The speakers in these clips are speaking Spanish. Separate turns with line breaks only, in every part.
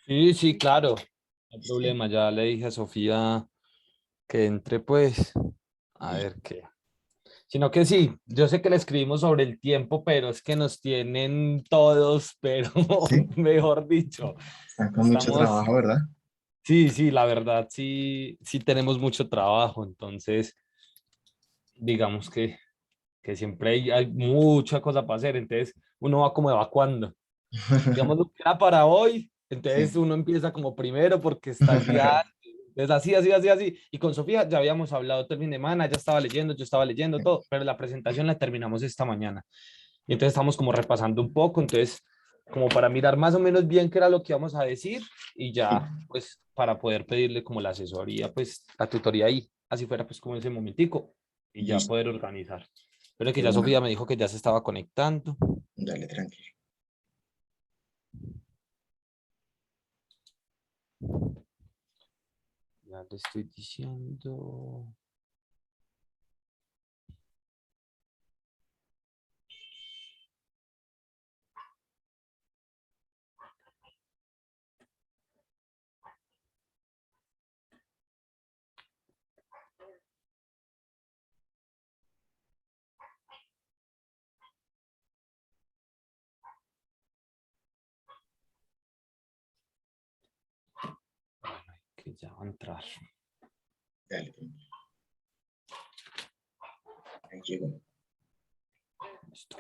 Sí, sí, claro. No hay
Sí,
problema. Ya le dije a Sofía que entre, pues, a
listo.
ver qué. Sino que sí, yo sé que le escribimos sobre el tiempo, pero es que nos tienen todos, pero
Sí,
mejor dicho,
están con mucho
estamos,
trabajo, ¿verdad?
sí, sí, la verdad, sí, sí tenemos mucho trabajo, entonces, digamos que siempre hay mucha cosa para hacer, entonces uno va como evacuando. Digamos, lo que era para hoy, entonces
Sí.
uno empieza como primero porque está el día antes, entonces así, así, así, así. Y con Sofía ya habíamos hablado todo el fin de semana, ya estaba leyendo, yo estaba leyendo todo, pero la presentación la terminamos esta mañana. Y entonces estamos como repasando un poco, entonces como para mirar más o menos bien qué era lo que íbamos a decir y ya pues para poder pedirle como la asesoría, pues la tutoría ahí, así fuera pues como ese momentico y ya
Listo,
poder organizar. Pero que
de
ya
una.
Sofía me dijo que ya se estaba conectando.
Dale, tranquilo.
Ya le estoy diciendo. Que ya va a entrar.
Dale, tranquilo. Ahí llegó.
Listo.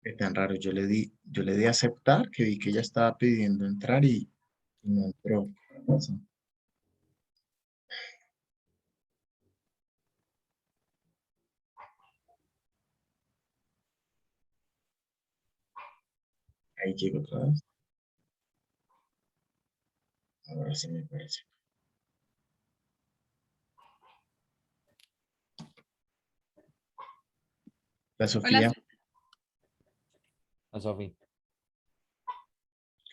Qué tan raro. Yo le di a aceptar, que vi que ella estaba pidiendo entrar y no entró. ¿Qué pasó? Ahí llegó otra vez. Ahora sí me parece. La
Hola,
Sofía,
A Sofi.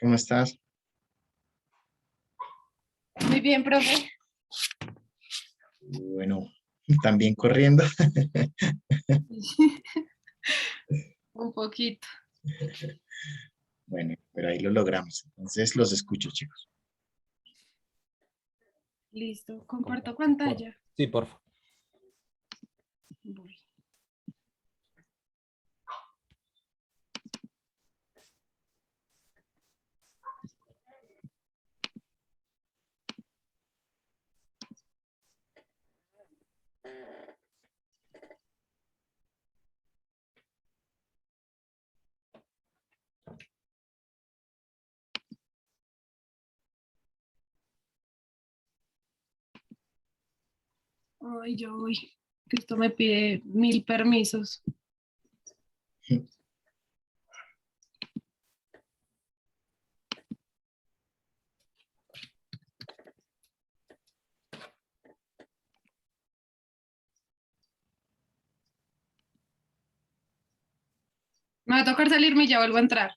¿cómo estás?
muy bien, profe.
Bueno, también corriendo.
Un poquito.
Bueno, pero ahí lo logramos. Entonces los escucho, chicos.
Listo. Comparto
Comparte.
pantalla.
Sí, por favor.
Voy. Ay, yo voy. Que esto me pide 1000 permisos. Me va a tocar salirme y ya vuelvo a entrar.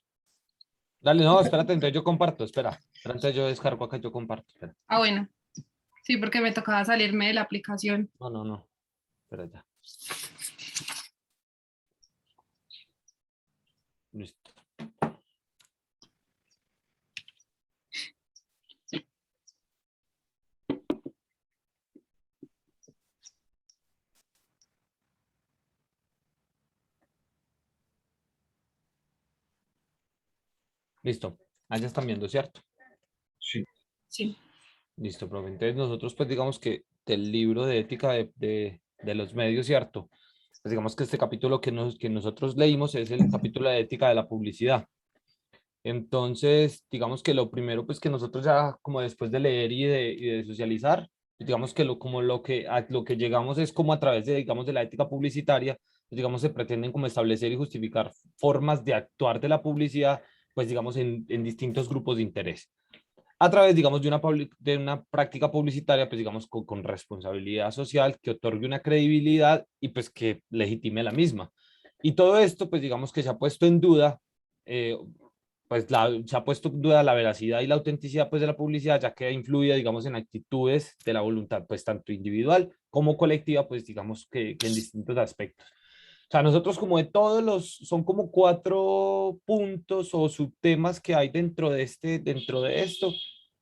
Dale, no, espérate, entonces yo comparto, espera. Espera, entonces yo descargo acá, yo comparto, espera.
Ah, bueno. Sí, porque me tocaba salirme de la aplicación.
No, no, no, espera ya. Listo. Listo. Allá están viendo, ¿cierto?
Sí.
Sí.
Listo, profe. Entonces nosotros, pues digamos que del libro de ética de los medios, ¿cierto? Pues digamos que este capítulo que nosotros leímos es el capítulo de ética de la publicidad. Entonces, digamos que lo primero, pues que nosotros ya, como después de leer y de socializar, pues, digamos que como a lo que llegamos es como a través de, digamos, de la ética publicitaria, pues, digamos, se pretenden como establecer y justificar formas de actuar de la publicidad, pues digamos, en distintos grupos de interés. a través, digamos, de una práctica publicitaria, pues, digamos, con responsabilidad social, que otorgue una credibilidad y, pues, que legitime la misma. Y todo esto, pues, digamos que se ha puesto en duda, eh, pues, se ha puesto en duda la veracidad y la autenticidad, pues, de la publicidad, ya que influye, digamos, en actitudes de la voluntad, pues, tanto individual como colectiva, pues, digamos que en distintos aspectos. O sea, nosotros como de todos son como 4 puntos o subtemas que hay dentro de esto,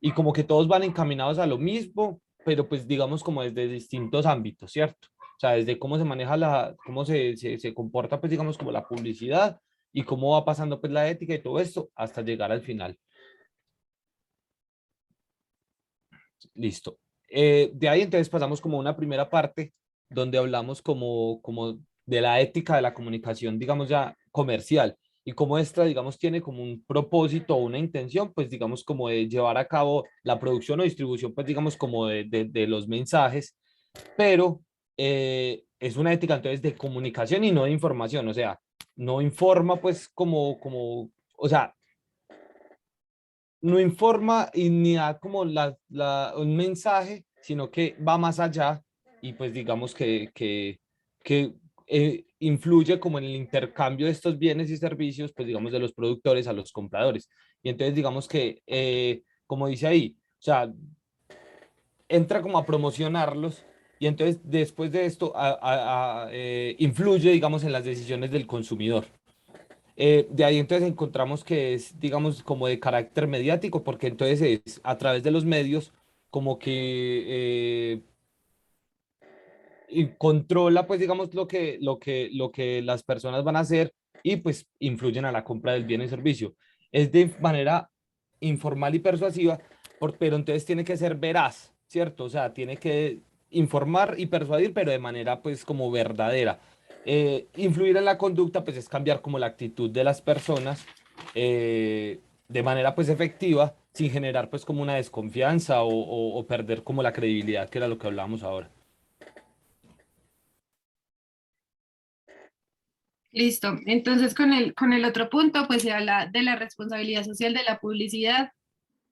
y como que todos van encaminados a lo mismo, pero pues digamos como desde distintos ámbitos, ¿cierto? O sea, desde cómo se maneja cómo se comporta, pues digamos como la publicidad y cómo va pasando pues la ética y todo esto hasta llegar al final. Listo. De ahí entonces pasamos como a una primera parte donde hablamos como de la ética de la comunicación, digamos ya comercial, y cómo esta, digamos, tiene como un propósito o una intención, pues digamos como de llevar a cabo la producción o distribución, pues digamos como de los mensajes, pero es una ética entonces de comunicación y no de información, o sea, no informa pues o sea, no informa y ni da como un mensaje, sino que va más allá y pues digamos que influye como en el intercambio de estos bienes y servicios, pues digamos de los productores a los compradores. Y entonces digamos que, como dice ahí, o sea, entra como a promocionarlos y entonces después de esto influye, digamos, en las decisiones del consumidor. De ahí entonces encontramos que es, digamos, como de carácter mediático, porque entonces es a través de los medios como que y controla, pues, digamos, lo que las personas van a hacer y pues influyen a la compra del bien y servicio. Es de manera informal y persuasiva, pero entonces tiene que ser veraz, ¿cierto? O sea, tiene que informar y persuadir, pero de manera pues como verdadera. Influir en la conducta pues es cambiar como la actitud de las personas de manera pues efectiva, sin generar pues como una desconfianza o perder como la credibilidad, que era lo que hablábamos ahora.
Listo. Entonces, con el otro punto, pues se habla de la responsabilidad social de la publicidad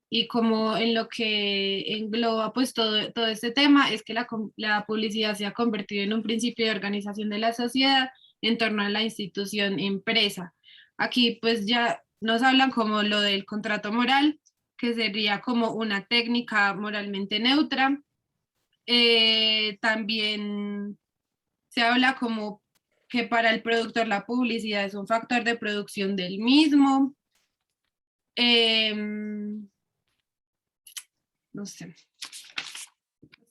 y como en lo que engloba pues todo este tema es que la publicidad se ha convertido en un principio de organización de la sociedad en torno a la institución empresa. Aquí pues ya nos hablan como lo del contrato moral, que sería como una técnica moralmente neutra. También se habla como que para el productor la publicidad es un factor de producción del mismo. No sé, no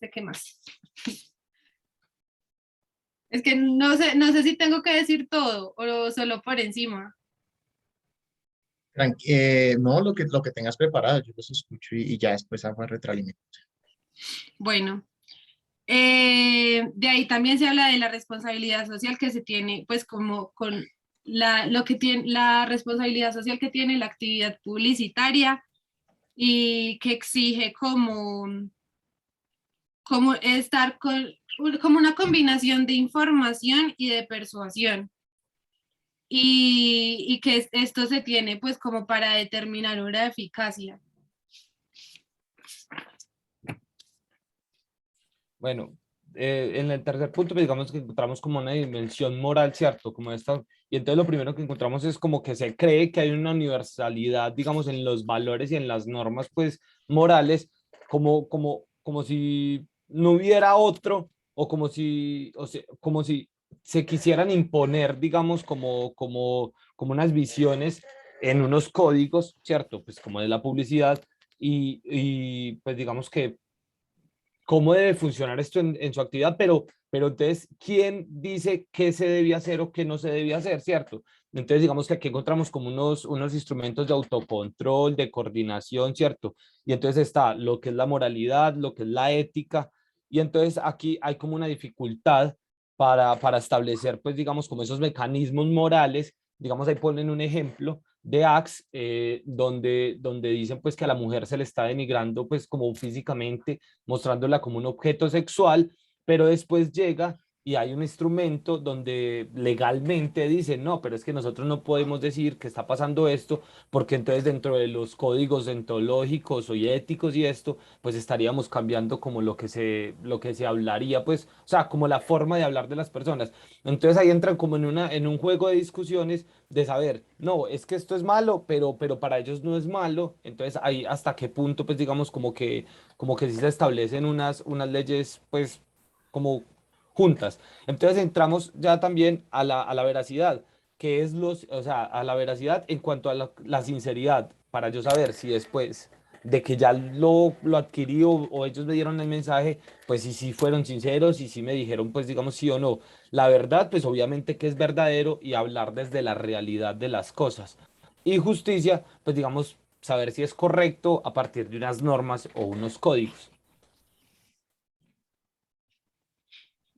sé qué más. Es que no sé si tengo que decir todo o solo por encima.
No, lo que tengas preparado, yo los escucho y ya después hago retroalimento.
Bueno, de ahí también se habla de la responsabilidad social que se tiene, pues como con lo que tiene, la responsabilidad social que tiene la actividad publicitaria y que exige como estar como una combinación de información y de persuasión. Y que esto se tiene pues como para determinar una eficacia.
Bueno, en el tercer punto, pues, digamos que encontramos como una dimensión moral, ¿cierto? Como esta, y entonces lo primero que encontramos es como que se cree que hay una universalidad, digamos, en los valores y en las normas, pues, morales, como si no hubiera otro, como si se quisieran imponer, digamos, como unas visiones en unos códigos, ¿cierto? Pues como de la publicidad, y pues digamos que cómo debe funcionar esto en su actividad, pero entonces, ¿quién dice qué se debe hacer o qué no se debe hacer, cierto? Entonces, digamos que aquí encontramos como unos instrumentos de autocontrol, de coordinación, ¿cierto? Y entonces está lo que es la moralidad, lo que es la ética, y entonces aquí hay como una dificultad para establecer, pues, digamos, como esos mecanismos morales. Digamos, ahí ponen un ejemplo de Axe, donde dicen pues que a la mujer se le está denigrando pues como físicamente, mostrándola como un objeto sexual, pero después llega y hay un instrumento donde legalmente dicen, no, pero es que nosotros no podemos decir que está pasando esto, porque entonces dentro de los códigos deontológicos o éticos y esto, pues estaríamos cambiando como lo que se hablaría, pues, o sea, como la forma de hablar de las personas. Entonces ahí entran como en un juego de discusiones de saber, no, es que esto es malo, pero para ellos no es malo. Entonces ahí hasta qué punto, pues digamos, como que sí se establecen unas leyes, pues, como juntas. Entonces entramos ya también a la veracidad, que es o sea, a la veracidad en cuanto a la sinceridad, para yo saber si después de que ya lo adquirí o ellos me dieron el mensaje, pues si sí fueron sinceros y si me dijeron, pues digamos sí o no. La verdad, pues obviamente que es verdadero y hablar desde la realidad de las cosas. Y justicia, pues digamos, saber si es correcto a partir de unas normas o unos códigos.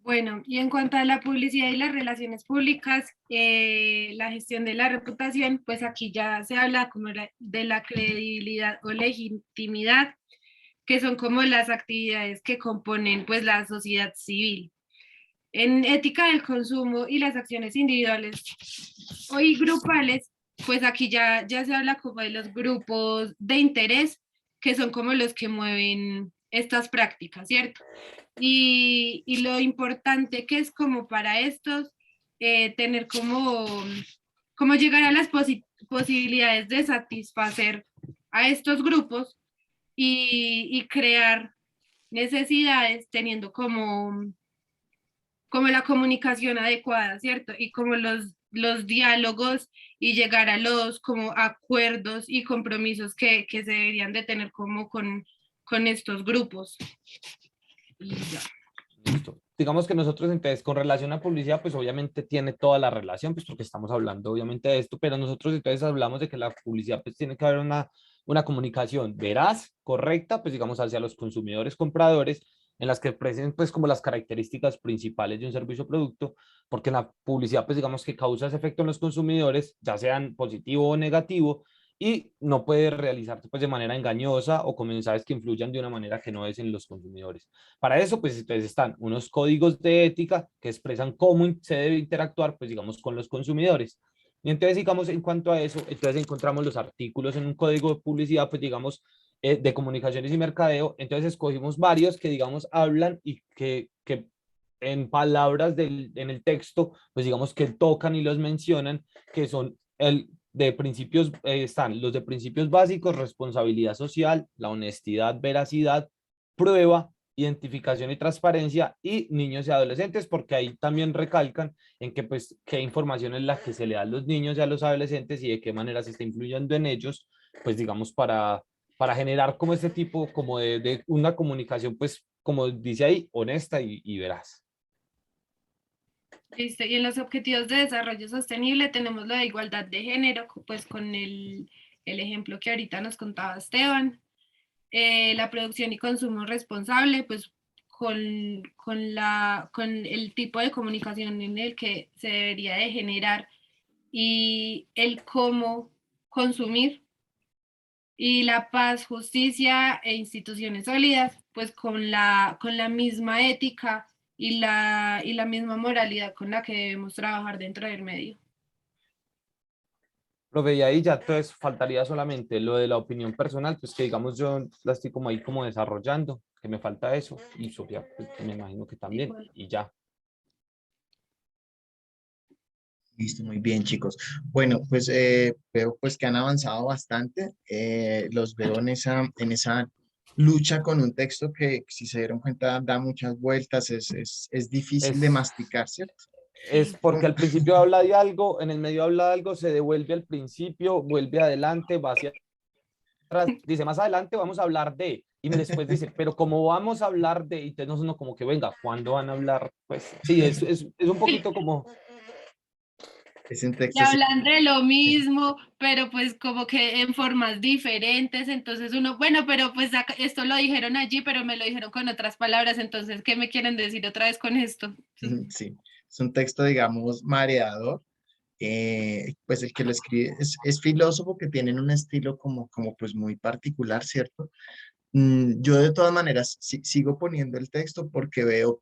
Bueno, y en cuanto a la publicidad y las relaciones públicas, la gestión de la reputación, pues aquí ya se habla como de la credibilidad o legitimidad, que son como las actividades que componen pues la sociedad civil. En ética del consumo y las acciones individuales o y grupales, pues aquí ya se habla como de los grupos de interés, que son como los que mueven estas prácticas, ¿cierto? Y lo importante que es como para estos, tener como llegar a las posibilidades de satisfacer a estos grupos y crear necesidades teniendo como la comunicación adecuada, ¿cierto? Y como los diálogos y llegar a los como acuerdos y compromisos que se deberían de tener como con estos grupos. Y ya.
Listo. Digamos que nosotros entonces con relación a publicidad, pues obviamente tiene toda la relación, pues porque estamos hablando obviamente de esto, pero nosotros entonces hablamos de que la publicidad pues tiene que haber una comunicación veraz, correcta, pues digamos hacia los consumidores compradores, en las que expresen pues como las características principales de un servicio o producto, porque en la publicidad pues digamos que causa ese efecto en los consumidores, ya sean positivo o negativo, y no puede realizarse pues de manera engañosa o con mensajes que influyan de una manera que no es en los consumidores. Para eso, pues entonces están unos códigos de ética que expresan cómo se debe interactuar, pues digamos, con los consumidores. Y entonces, digamos, en cuanto a eso, entonces encontramos los artículos en un código de publicidad, pues digamos, de comunicaciones y mercadeo. Entonces escogimos varios que, digamos, hablan y que en palabras en el texto, pues digamos que tocan y los mencionan, que son el de principios, están los de principios básicos, responsabilidad social, la honestidad, veracidad, prueba, identificación y transparencia y niños y adolescentes, porque ahí también recalcan en que pues qué información es la que se le da a los niños y a los adolescentes y de qué manera se está influyendo en ellos, pues digamos para generar como este tipo como de una comunicación pues como dice ahí, honesta y veraz.
Listo. Y en los objetivos de desarrollo sostenible tenemos la de igualdad de género, pues con el ejemplo que ahorita nos contaba Esteban. La producción y consumo responsable, pues con el tipo de comunicación en el que se debería de generar y el cómo consumir. Y la paz, justicia e instituciones sólidas, pues con la misma ética y la misma moralidad con la que debemos trabajar dentro del medio.
Profe, y ahí ya entonces faltaría solamente lo de la opinión personal, pues que digamos yo la estoy como ahí como desarrollando, que me falta eso, y Sofía, pues, me imagino que también,
Igual.
y ya.
Listo, muy bien, chicos. Bueno, pues veo pues que han avanzado bastante. Los veo en esa lucha con un texto que, si se dieron cuenta, da muchas vueltas, es difícil de
Es,
masticar, ¿cierto?
es porque
Con-
al principio habla de algo, en el medio habla de algo, se devuelve al principio, vuelve adelante, va hacia atrás, dice más adelante vamos a hablar de, y después dice, pero como vamos a hablar de, y entonces uno como que venga, ¿cuándo van a hablar? Pues sí, es un poquito como,
Es un
Y
texto así.
hablan de lo mismo, pero pues como que en formas diferentes, entonces uno, bueno, pero pues esto lo dijeron allí, pero me lo dijeron con otras palabras, entonces, ¿qué me quieren decir otra vez con esto? Sí.
Sí, es un texto, digamos, mareador. Pues el que lo escribe es filósofo que tienen un estilo como pues muy particular, ¿cierto? Yo de todas maneras sigo poniendo el texto porque veo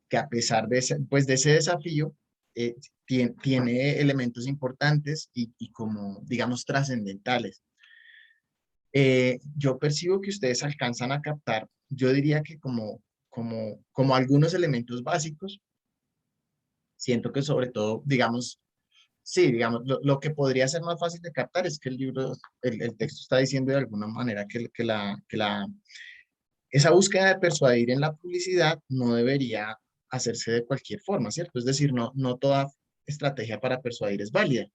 que a pesar de ese, pues de ese desafío, tiene elementos importantes y como, digamos, trascendentales. Yo percibo que ustedes alcanzan a captar, yo diría que como algunos elementos básicos, siento que sobre todo, digamos, sí, digamos, lo que podría ser más fácil de captar es que el libro, el texto está diciendo de alguna manera esa búsqueda de persuadir en la publicidad no debería hacerse de cualquier forma, ¿cierto? Es decir, no toda estrategia para persuadir es válida.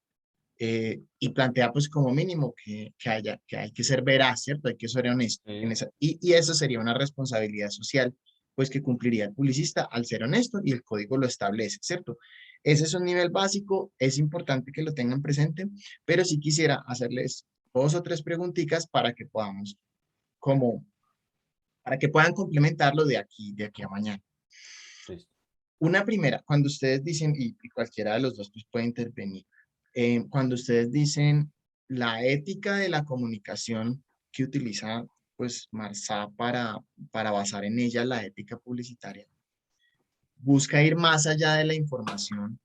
Y plantea pues como mínimo que hay que ser veraz, ¿cierto? Hay que ser honesto en
Sí.
esa, y eso sería una responsabilidad social pues que cumpliría el publicista al ser honesto y el código lo establece, ¿cierto? Ese es un nivel básico, es importante que lo tengan presente, pero sí quisiera hacerles 2 o 3 preguntitas para que podamos como para que puedan complementarlo de aquí a mañana.
Listo.
Una primera, cuando ustedes dicen, y cualquiera de los dos pues, puede intervenir, cuando ustedes dicen la ética de la comunicación que utiliza pues Marsá para basar en ella la ética publicitaria, busca ir más allá de la información.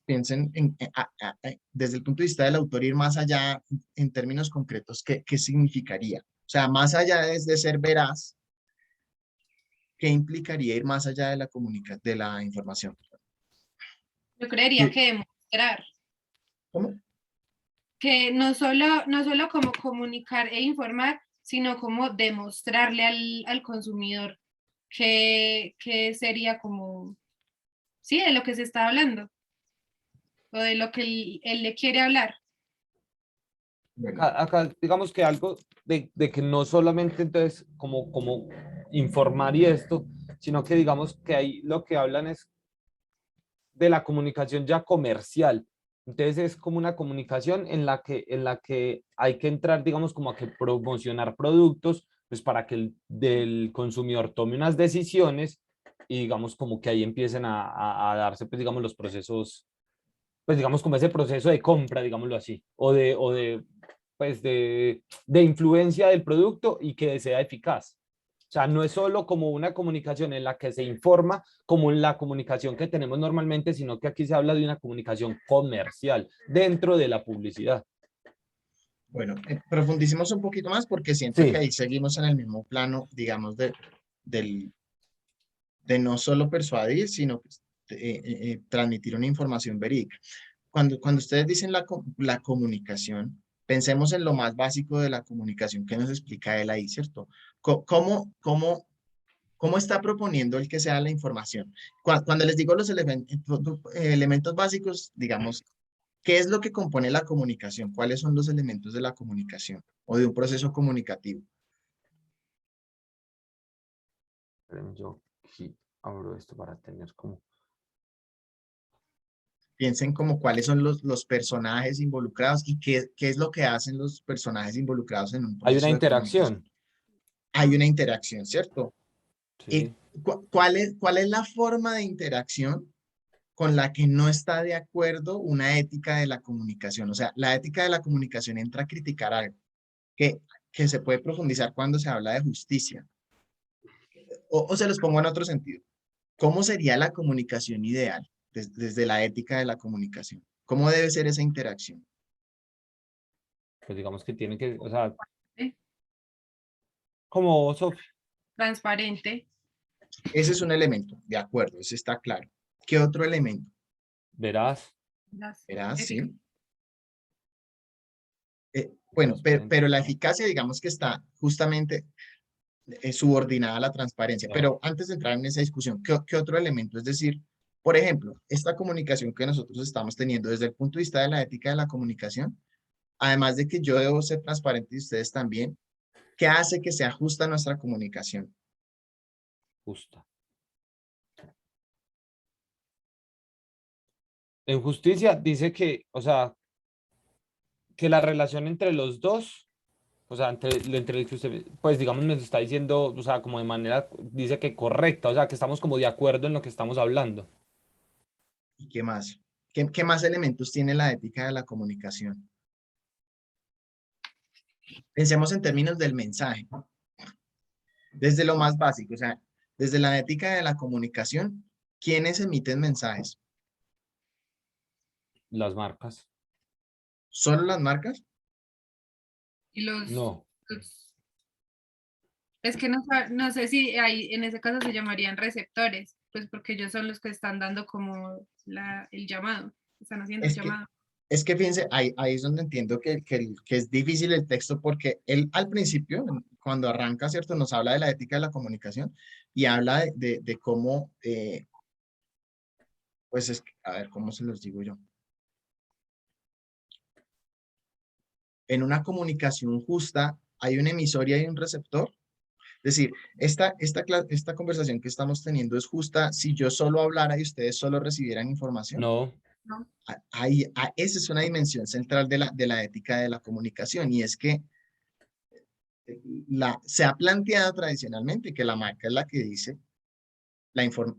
Piensen desde el punto de vista del autor, ir más allá en términos concretos, ¿qué significaría? O sea, más allá de ser veraz, ¿qué implicaría ir más allá de de la información?
Yo creería
Sí.
que demostrar,
¿Cómo?
que no solo como comunicar e informar, sino como demostrarle al consumidor que sería como, sí, de lo que se está hablando o de lo que él le quiere hablar.
Bueno,
Acá digamos que algo de que no solamente entonces como informar y esto, sino que digamos que ahí lo que hablan es de la comunicación ya comercial. Entonces es como una comunicación en la que hay que entrar, digamos, como a que promocionar productos, pues para que el del consumidor tome unas decisiones y digamos como que ahí empiecen a darse, pues digamos, los procesos, pues digamos como ese proceso de compra, digámoslo así, pues de influencia del producto y que sea eficaz. O sea, no es solo como una comunicación en la que se informa, como en la comunicación que tenemos normalmente, sino que aquí se habla de una comunicación comercial dentro de la publicidad.
bueno, profundicemos un poquito más porque siento que
Sí,
ahí seguimos en el mismo plano, digamos, del, de no solo persuadir, sino pues, transmitir una información verídica. Cuando ustedes dicen la comunicación, pensemos en lo más básico de la comunicación que nos explica él ahí, ¿cierto? ¿Cómo está proponiendo el que sea la información? Cuando les digo los elementos básicos, digamos, ¿qué es lo que compone la comunicación? ¿Cuáles son los elementos de la comunicación o de un proceso comunicativo?
yo aquí abro esto para tener como...
Piensen como cuáles son los personajes involucrados y qué es lo que hacen los personajes involucrados en un
Hay una
proceso de comunicación.
interacción,
Hay una interacción, ¿cierto? ¿Y
sí.
cuál es la forma de interacción con la que no está de acuerdo una ética de la comunicación? O sea, la ética de la comunicación entra a criticar algo que, que se puede profundizar cuando se habla de justicia. O se los pongo en otro sentido. ¿Cómo sería la comunicación ideal desde la ética de la comunicación? ¿Cómo debe ser esa interacción?
Pues digamos que tiene que, o sea,
¿Sí?
como Sofía,
Transparente.
Ese es un elemento, de acuerdo, ese está claro. ¿Qué otro elemento?
verás,
Verás,
Eficacia.
sí. Bueno,
transparente.
pero la eficacia, digamos que está justamente subordinada a la transparencia.
Ajá.
Pero antes de entrar en esa discusión, ¿qué otro elemento? Es decir, por ejemplo, esta comunicación que nosotros estamos teniendo desde el punto de vista de la ética de la comunicación, además de que yo debo ser transparente y ustedes también, ¿qué hace que sea justa nuestra comunicación?
Justa. En justicia dice que, o sea, que la relación entre los dos, o sea, entre el que usted, pues digamos, nos está diciendo, o sea, como de manera, dice que correcta, o sea, que estamos como de acuerdo en lo que estamos hablando.
¿Y qué más? ¿Qué más elementos tiene la ética de la comunicación? Pensemos en términos del mensaje, desde lo más básico, o sea, Desde la ética de la comunicación, ¿quiénes emiten mensajes?
Las marcas.
¿Solo las marcas?
Y
No.
es que no sé si hay, en ese caso se llamarían receptores, pues porque ellos son los que están dando como el llamado, están haciendo el
Es que,
llamado.
es que fíjense, ahí es donde entiendo que es difícil el texto porque él al principio, cuando arranca, ¿cierto? Nos habla de la ética de la comunicación y habla de cómo, pues es, a ver, ¿cómo se los digo yo? En una comunicación justa hay un emisor y hay un receptor. Es decir, esta conversación que estamos teniendo es justa si yo solo hablara y ustedes solo recibieran información.
No.
¿No?
Esa es una dimensión central de la ética de la comunicación y es que se ha planteado tradicionalmente que la marca es la que dice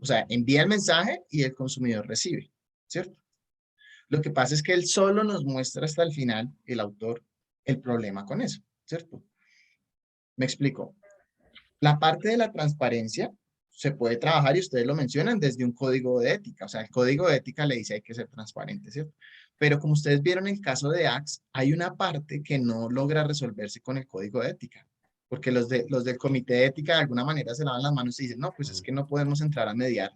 o sea, envía el mensaje y el consumidor recibe, ¿cierto? Lo que pasa es que él solo nos muestra hasta el final, el autor, el problema con eso, ¿cierto? Me explico. La parte de la transparencia se puede trabajar y ustedes lo mencionan desde un código de ética. O sea, el código de ética le dice hay que ser transparente, ¿cierto? Pero como ustedes vieron en el caso de Axe, hay una parte que no logra resolverse con el código de ética. Porque los del comité de ética de alguna manera se lavan las manos y dicen, no, pues es que no podemos entrar a mediar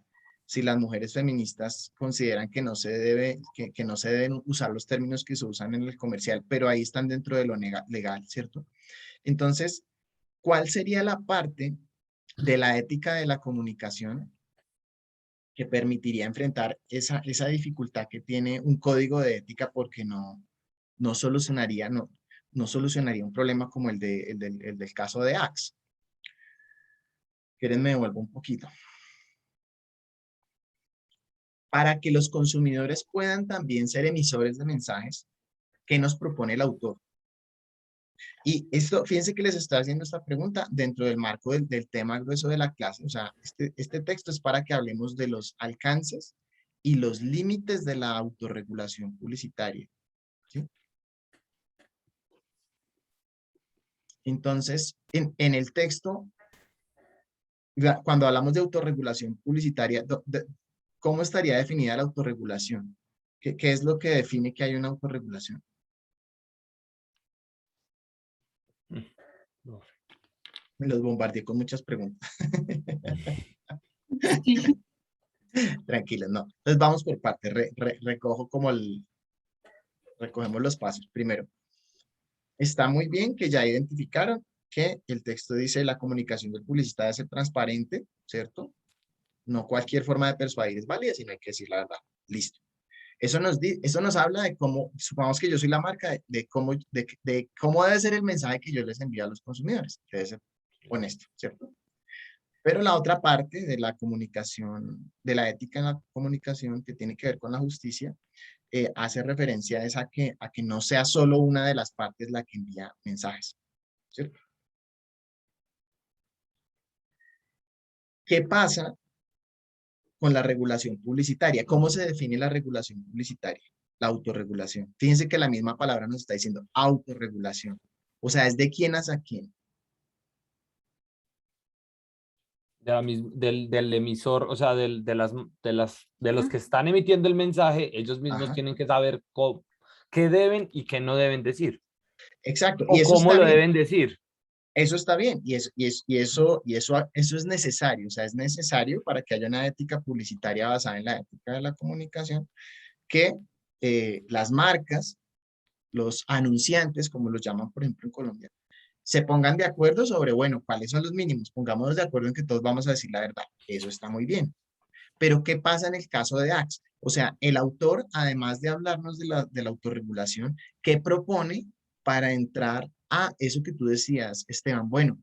si las mujeres feministas consideran que no se que no se deben usar los términos que se usan en el comercial, pero ahí están dentro de lo legal, ¿cierto? Entonces, ¿cuál sería la parte de la ética de la comunicación que permitiría enfrentar esa dificultad que tiene un código de ética porque no solucionaría, no solucionaría un problema como el del caso de Axe? ¿Quieren me devuelvo un poquito? Para que los consumidores puedan también ser emisores de mensajes, ¿qué nos propone el autor? Y esto, fíjense que les estoy haciendo esta pregunta dentro del marco del tema grueso de la clase. O sea, este texto es para que hablemos de los alcances y los límites de la autorregulación publicitaria, ¿sí? Entonces, en el texto, cuando hablamos de autorregulación publicitaria, ¿cómo estaría definida la autorregulación? ¿Qué es lo que define que hay una autorregulación?
No.
Me los bombardeé con muchas preguntas.
Sí.
Tranquilos, no. Entonces vamos por partes. Recojo recogemos los pasos. Primero, está muy bien que ya identificaron que el texto dice la comunicación del publicista debe ser transparente, ¿cierto? No cualquier forma de persuadir es válida, sino hay que decir la verdad. Listo. Eso nos habla de cómo, supongamos que yo soy la marca, de cómo debe ser el mensaje que yo les envío a los consumidores. Que debe ser honesto, ¿cierto? Pero la otra parte de la comunicación, de la ética en la comunicación que tiene que ver con la justicia, hace referencia a que no sea solo una de las partes la que envía mensajes, ¿cierto? ¿Qué pasa con la regulación publicitaria? ¿Cómo se define la regulación publicitaria? La autorregulación. Fíjense que la misma palabra nos está diciendo autorregulación. O sea, es de quién hacia quién.
Del emisor, o sea, de los que están emitiendo el mensaje, ellos mismos
Ajá,
tienen que saber qué deben y qué no deben decir,
exacto. Y
o
eso
cómo
está
lo
bien.
deben decir.
Eso está bien eso es necesario, o sea, es necesario para que haya una ética publicitaria basada en la ética de la comunicación, que las marcas, los anunciantes, como los llaman por ejemplo en Colombia, se pongan de acuerdo sobre, bueno, cuáles son los mínimos, pongámonos de acuerdo en que todos vamos a decir la verdad, eso está muy bien. Pero ¿qué pasa en el caso de Axe? O sea, el autor, además de hablarnos de la autorregulación, ¿qué propone para entrar a eso que tú decías, Esteban? Bueno,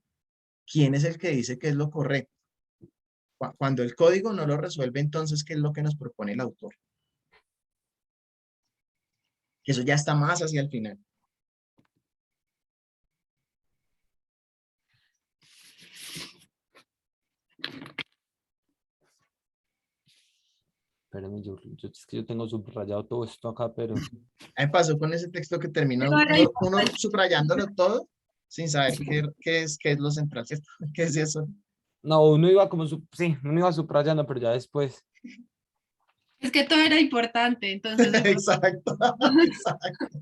¿quién es el que dice que es lo correcto? Cuando el código no lo resuelve, entonces, ¿qué es lo que nos propone el autor? Eso ya está más hacia el final.
Espérenme, es que yo tengo subrayado todo esto acá, pero
A mí me pasó con ese texto que termina
Pero ahora hay
uno subrayándolo todo sin saber qué es lo central, ¿cierto? ¿Qué es eso?
No, uno iba como, sí, uno iba subrayando, pero ya después,
Es que todo era importante, entonces uno...
Exacto, exacto.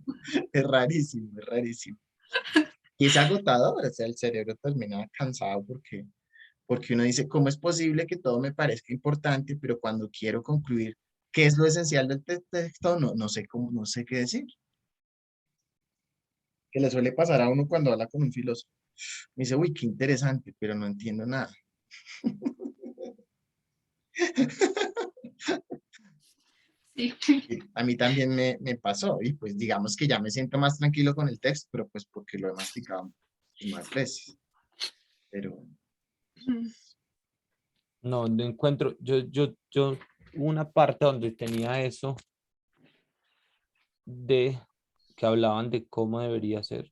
Es rarísimo, es rarísimo. Y es agotador, o sea, el cerebro termina cansado porque uno dice, ¿cómo es posible que todo me parezca importante, pero cuando quiero concluir qué es lo esencial del texto, no sé cómo, no sé qué decir? Que le suele pasar a uno cuando habla con un filósofo. Me dice, uy, qué interesante, pero no entiendo nada.
Sí.
Y a mí también me pasó, y pues digamos que ya me siento más tranquilo con el texto, pero pues porque lo he masticado más veces. Pero
no, no encuentro, una parte donde tenía eso de que hablaban de cómo debería ser.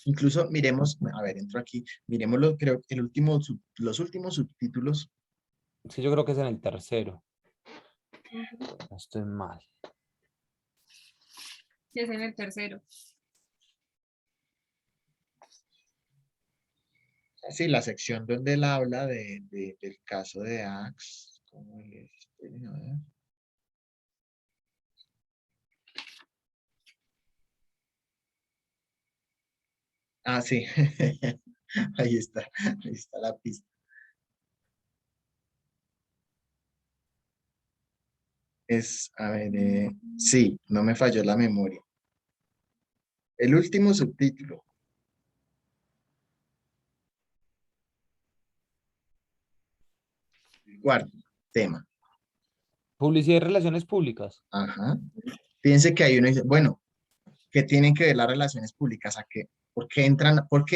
incluso miremos, a ver, entro aquí, miremoslo, creo que los últimos subtítulos.
Sí, yo creo que es en el tercero,
Ujú.
no estoy mal.
Sí, es en el tercero.
Sí, la sección donde él habla del caso de Axe. ¿Cómo es? Esperen, a ver. Ah, sí. Ahí está la pista. A ver, sí, no me falló la memoria. El último subtítulo, el cuarto tema.
Publicidad y relaciones públicas.
Ajá. Fíjense que ahí uno dice, bueno, ¿qué tienen que ver las relaciones públicas? ¿Por qué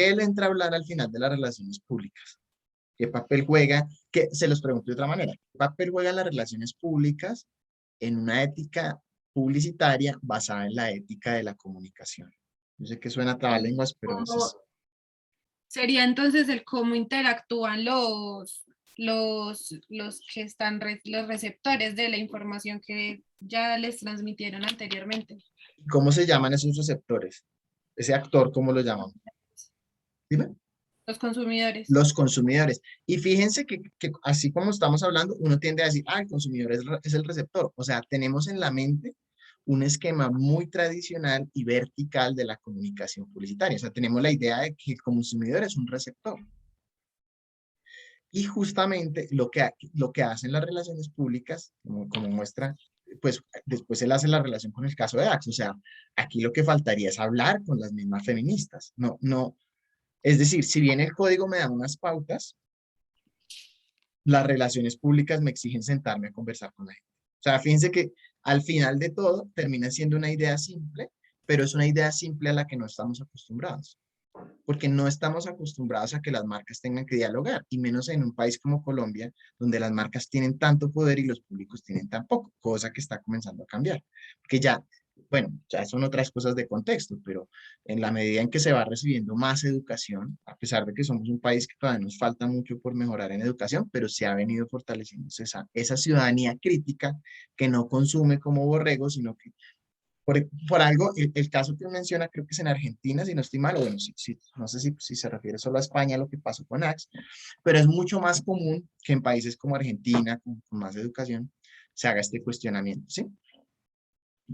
él entra a hablar al final de las relaciones públicas? ¿Qué papel juega? Que se los pregunto de otra manera. ¿Qué papel juegan las relaciones públicas en una ética publicitaria basada en la ética de la comunicación? Yo sé que suena a trabalenguas, pero eso es.
Sería entonces el cómo interactúan los que están, los receptores de la información que ya les transmitieron anteriormente.
¿Cómo se llaman esos receptores? Ese actor, ¿cómo lo llaman? Dime.
Los consumidores.
Los consumidores. Y fíjense que así como estamos hablando, uno tiende a decir, ah, el consumidor es el receptor. O sea, tenemos en la mente un esquema muy tradicional y vertical de la comunicación publicitaria. O sea, tenemos la idea de que el consumidor es un receptor. Y justamente lo que hacen las relaciones públicas, como muestra, pues después él hace la relación con el caso de Axe. O sea, aquí lo que faltaría es hablar con las mismas feministas. No, es decir, si bien el código me da unas pautas, las relaciones públicas me exigen sentarme a conversar con la gente. O sea, fíjense que al final de todo termina siendo una idea simple, pero es una idea simple a la que no estamos acostumbrados, porque no estamos acostumbrados a que las marcas tengan que dialogar, y menos en un país como Colombia, donde las marcas tienen tanto poder y los públicos tienen tan poco, cosa que está comenzando a cambiar. Porque ya, bueno, ya son otras cosas de contexto, pero en la medida en que se va recibiendo más educación, a pesar de que somos un país que todavía nos falta mucho por mejorar en educación, pero se ha venido fortaleciendo esa ciudadanía crítica que no consume como borregos, sino que por algo, el caso que menciona, creo que es en Argentina, si no estoy mal, o bueno, no sé si se refiere solo a España, lo que pasó con Axe, pero es mucho más común que en países como Argentina, con más educación, se haga este cuestionamiento, ¿sí?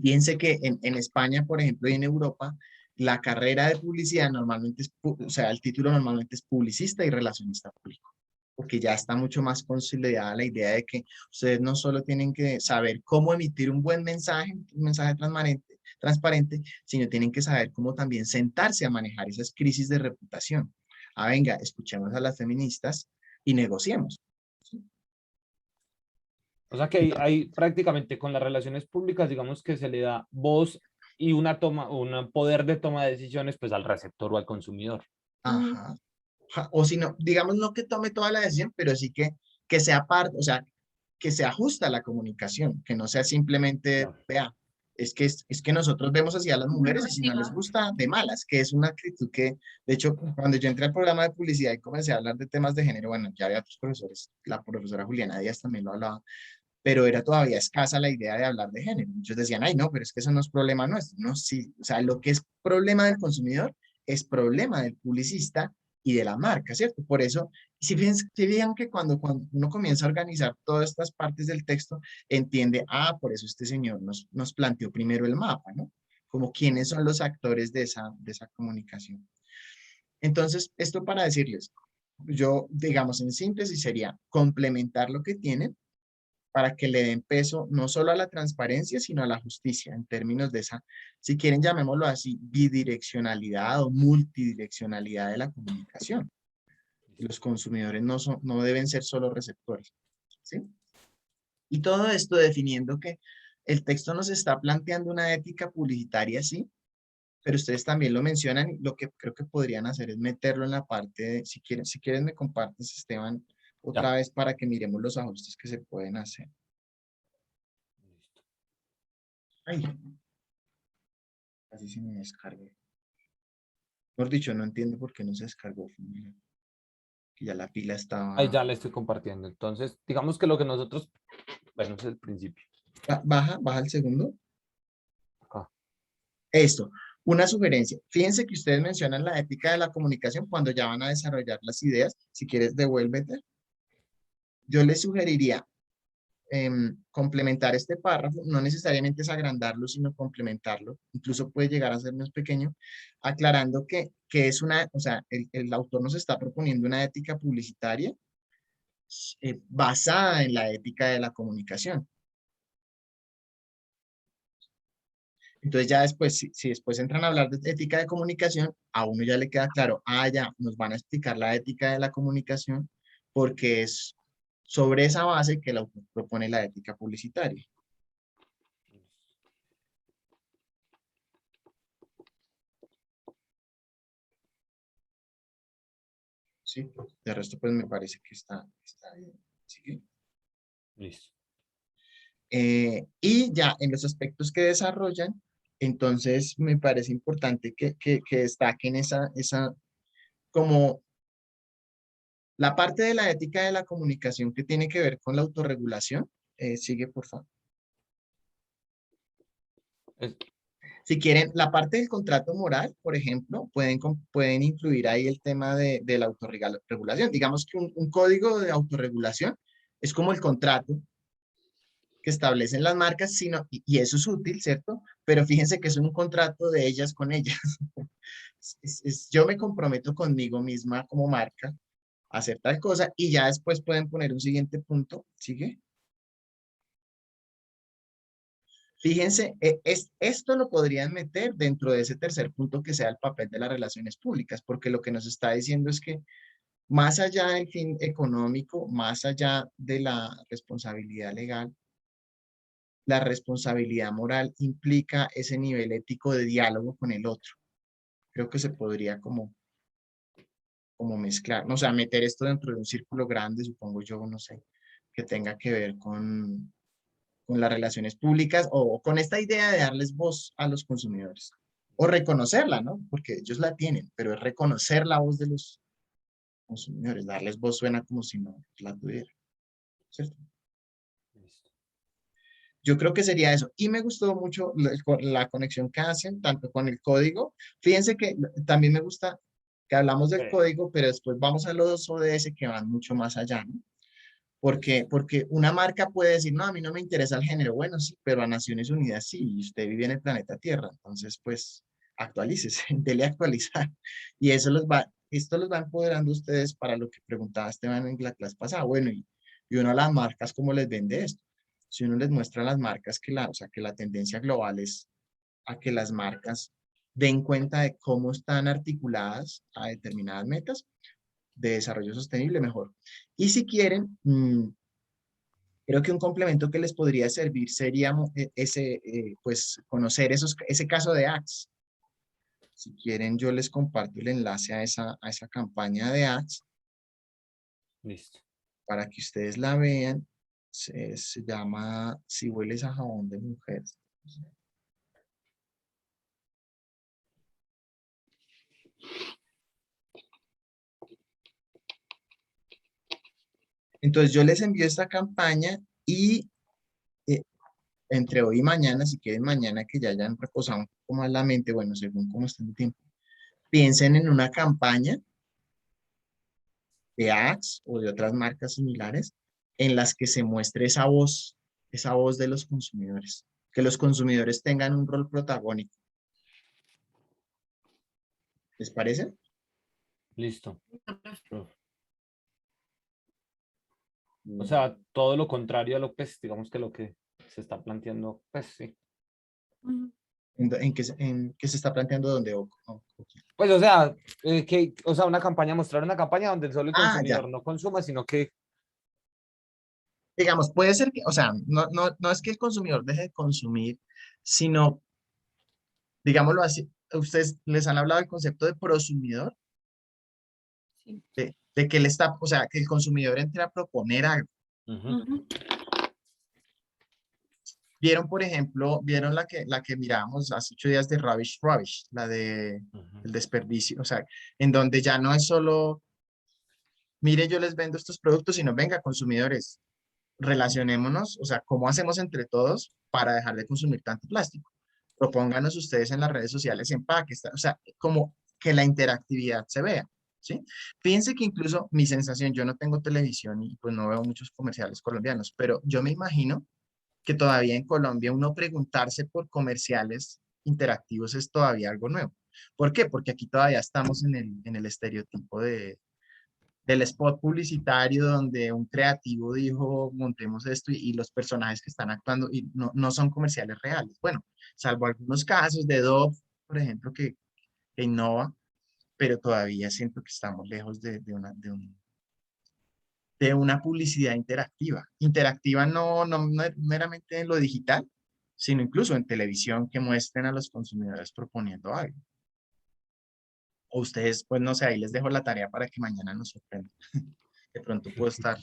Piense que en España, por ejemplo, y en Europa, la carrera de publicidad normalmente o sea, el título normalmente es publicista y relacionista público, porque ya está mucho más consolidada la idea de que ustedes no solo tienen que saber cómo emitir un buen mensaje, un mensaje transparente, sino tienen que saber cómo también sentarse a manejar esas crisis de reputación. Ah, venga, escuchemos a las feministas y negociemos.
O sea que hay prácticamente con las relaciones públicas, digamos que se le da voz y una toma, un poder de toma de decisiones pues al receptor o al consumidor.
Ujú.
Ajá. O si no, digamos no que tome toda la decisión, pero sí que sea parte, o sea, que se ajusta a la comunicación, que no sea simplemente,
Claro.
vea, es que nosotros vemos así a las mujeres y si no les
Narrativa.
gusta, de malas, que es una actitud que, de hecho, cuando yo entré al programa de publicidad y comencé a hablar de temas de género, bueno, ya había otros profesores, la profesora Juliana Díaz también lo hablaba, pero era todavía escasa la idea de hablar de género. Muchos decían, ay, no, pero es que eso no es problema nuestro. No, sí, o sea, lo que es problema del consumidor es problema del publicista y de la marca, ¿cierto? Por eso, si fijan que cuando uno comienza a organizar todas estas partes del texto, entiende, por eso este señor nos planteó primero el mapa, ¿no? Como quiénes son los actores de esa comunicación. Entonces, esto para decirles, yo, digamos, en síntesis sería complementar lo que tienen para que le den peso no solo a la transparencia, sino a la justicia, en términos de esa, si quieren llamémoslo así, bidireccionalidad o multidireccionalidad de la comunicación. Los consumidores no deben ser solo receptores, ¿sí? Y todo esto definiendo que el texto nos está planteando una ética publicitaria, sí, pero ustedes también lo mencionan, y lo que creo que podrían hacer es meterlo en la parte de, si quieren me compartes, Esteban, otra
Ya.
vez para que miremos los ajustes que se pueden hacer. Ay, casi se me descargó. Mejor dicho, no entiendo por qué no se descargó. Que ya la pila
Ahí
estaba...
ya le estoy compartiendo. Entonces, digamos que lo que nosotros, bueno, es el principio.
Baja el segundo.
Acá.
Esto, una sugerencia. Fíjense que ustedes mencionan la ética de la comunicación cuando ya van a desarrollar las ideas. Si quieres, devuélvete. Yo les sugeriría complementar este párrafo, no necesariamente es agrandarlo, sino complementarlo, incluso puede llegar a ser más pequeño, aclarando que es una, o sea, el autor nos está proponiendo una ética publicitaria basada en la ética de la comunicación. Entonces ya después, si después entran a hablar de ética de comunicación, a uno ya le queda claro, ya nos van a explicar la ética de la comunicación, porque es sobre esa base que el autor propone la ética publicitaria. Sí, de resto pues me parece que está bien. ¿Sí?
Listo.
Y ya en los aspectos que desarrollan, entonces me parece importante que destaquen esa, como la parte de la ética de la comunicación que tiene que ver con la autorregulación. Sigue, por favor.
Es-
Si quieren, la parte del contrato moral, por ejemplo, pueden incluir ahí el tema de la autorregulación. Digamos que un código de autorregulación es como el contrato que establecen las marcas, y eso es útil, ¿cierto? Pero fíjense que es un contrato de ellas con ellas. Yo me comprometo conmigo misma como marca a hacer tal cosa y ya después pueden poner un siguiente punto. ¿Sigue? Fíjense, esto lo podrían meter dentro de ese tercer punto que sea el papel de las relaciones públicas, porque lo que nos está diciendo es que más allá del fin económico, más allá de la responsabilidad legal, la responsabilidad moral implica ese nivel ético de diálogo con el otro. Creo que se podría como mezclar, no, o sea, meter esto dentro de un círculo grande, supongo yo, no sé, que tenga que ver con las relaciones públicas o con esta idea de darles voz a los consumidores. O reconocerla, ¿no? Porque ellos la tienen, pero es reconocer la voz de los consumidores. Darles voz suena como si no la tuvieran, ¿cierto?
Listo.
Yo creo que sería eso. Y me gustó mucho la conexión que hacen, tanto con el código. Fíjense que también me gusta que hablamos del código, pero después vamos a los ODS que van mucho más allá, ¿no? Porque una marca puede decir, no, a mí no me interesa el género. Bueno, sí, pero a Naciones Unidas sí, y usted vive en el planeta Tierra. Entonces, pues, actualícese, dele a actualizar. Y esto los va empoderando a ustedes para lo que preguntaba Esteban en la clase pasada. Bueno, y uno a las marcas, ¿cómo les vende esto? Si uno les muestra a las marcas o sea, que la tendencia global es a que las marcas den cuenta de cómo están articuladas a determinadas metas de desarrollo sostenible, mejor. Y si quieren, creo que un complemento que les podría servir sería pues, conocer ese caso de Axe. Si quieren, yo les comparto el enlace a esa campaña de Axe
Listo.
para que ustedes la vean. Se llama Si hueles a jabón de mujeres. Entonces yo les envío esta campaña y eh, entre hoy y mañana, si quieren mañana que ya hayan reposado un poco más la mente, bueno, según cómo estén el tiempo, piensen en una campaña de Axe o de otras marcas similares en las que se muestre esa voz de los consumidores, que los consumidores tengan un rol protagónico. ¿Les parece?
Listo.
Listo, profe.
Profe. O sea, todo lo contrario a lo, pues, digamos que lo que se está planteando, pues sí.
Ujú.
¿En qué se está planteando dónde?
Pues, o sea, o sea, mostrar una campaña donde solo el
Ah, ya.
consumidor no consuma, sino que...
Digamos, puede ser que, o sea, no es que el consumidor deje de consumir, sino, digámoslo así, ustedes les han hablado del concepto de prosumidor,
Sí.
de que él está, o sea, que el consumidor entre a proponer algo.
Ujú.
Ujú.
Vieron, por ejemplo, vieron la que mirábamos hace 8 días de Rubbish, la de
Ujú.
el desperdicio, o sea, en donde ya no es solo, mire, yo les vendo estos productos, sino venga, consumidores, relacionémonos, o sea, ¿cómo hacemos entre todos para dejar de consumir tanto plástico? Propónganos ustedes en las redes sociales empaques, o sea, como que la interactividad se vea, ¿sí? Fíjense que incluso mi sensación, yo no tengo televisión y pues no veo muchos comerciales colombianos, pero yo me imagino que todavía en Colombia uno preguntarse por comerciales interactivos es todavía algo nuevo. ¿Por qué? Porque aquí todavía estamos en el estereotipo del spot publicitario donde un creativo dijo, montemos esto y los personajes que están actuando y no son comerciales reales. Bueno, salvo algunos casos de Dove, por ejemplo, que innova, pero todavía siento que estamos lejos de una publicidad interactiva. Interactiva no meramente en lo digital, sino incluso en televisión que muestren a los consumidores proponiendo algo. O ustedes, pues no sé, ahí les dejo la tarea para que mañana nos sorprendan. De pronto puedo estar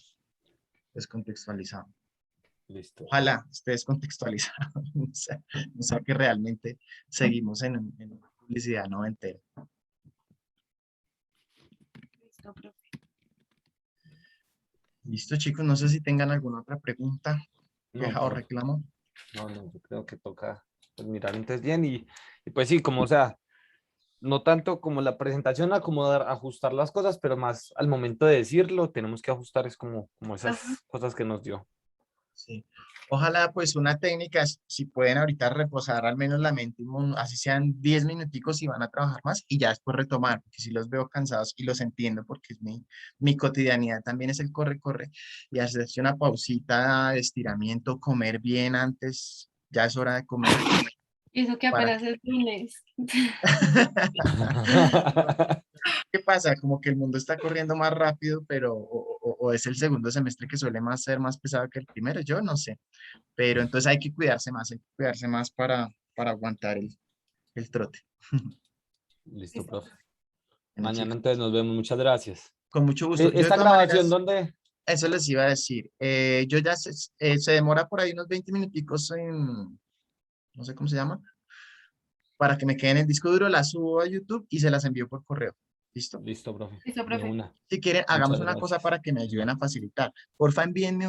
descontextualizado.
Listo.
Ojalá esté descontextualizado. O sea que realmente seguimos en una publicidad noventera.
Listo, profe.
Listo, chicos, no sé si tengan alguna otra pregunta,
No,
queja o
profe.
reclamo.
No, yo creo que toca pues, mirar entonces bien y pues sí, como o sea, no tanto como la presentación, acomodar, ajustar las cosas, pero más al momento de decirlo, tenemos que ajustar, es como esas
Ajá.
cosas que nos dio.
Sí. Ojalá pues una técnica, si pueden ahorita reposar al menos la mente, así sean 10 minuticos y van a trabajar más y ya después retomar, porque si los veo cansados y los entiendo porque es mi cotidianidad también es el corre y hacerse una pausita de estiramiento, comer bien antes, ya es hora de comer
Y eso que
para...
apenas es lunes.
¿Qué pasa? Como que el mundo está corriendo más rápido, pero o es el segundo semestre que suele ser más pesado que el primero, yo no sé. Pero entonces hay que cuidarse más para aguantar el trote.
Listo,
Listo,
profe.
profe.
Bueno,
Mañana
chicos,
entonces nos vemos. Muchas gracias.
con mucho gusto. Yo de
¿Esta
todas
grabación
maneras,
dónde?
eso les iba a decir. Yo ya se demora por ahí unos 20 minuticos no sé cómo se llama, para que me quede en el disco duro, la subo a YouTube y se las envío por correo. ¿Listo?
Listo, profe.
Listo,
De
profe.
una.
Si quieren, hagamos
Muchas
una cosa
gracias.
para que me ayuden a facilitar. Porfa, envíenme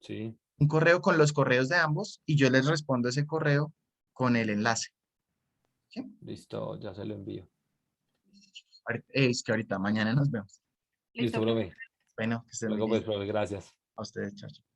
Sí,
un correo con los correos de ambos y yo les respondo ese correo con el enlace. ¿Sí?
listo, ya se lo envío.
Es que ahorita, mañana nos vemos.
Listo,
Listo, profe.
profe.
Bueno, que estén muy
Luego, pues,
bien.
profe, gracias.
A ustedes, chao. Chao.